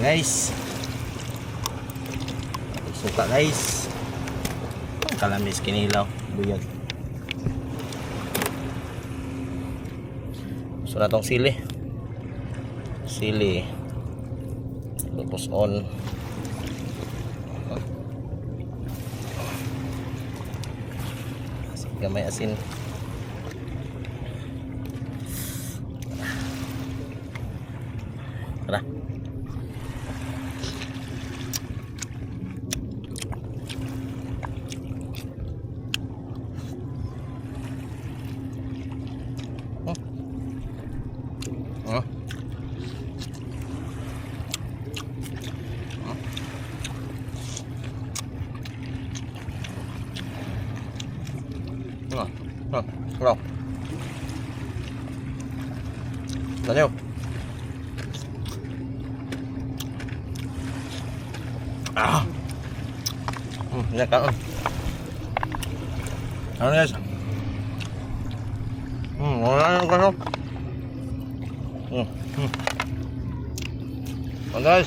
guys. Suka guys. Kalamis kinilaw, buyag. So na tong sili. Sili. Tapos on. Gamay asin. Tara. Rồi. Là nhiêu? Dạ cảm ơn. Ăn đi. Ngon lắm con không? Ăn đây.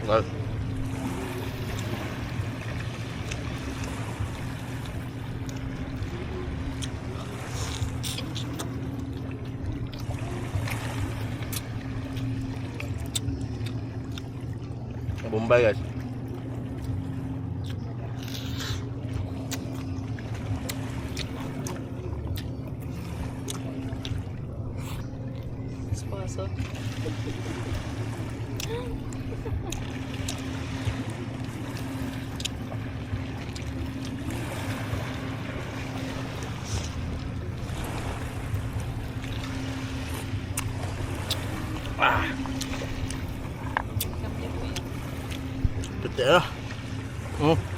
Rồi. Bombay guys. Sponsor. Betul.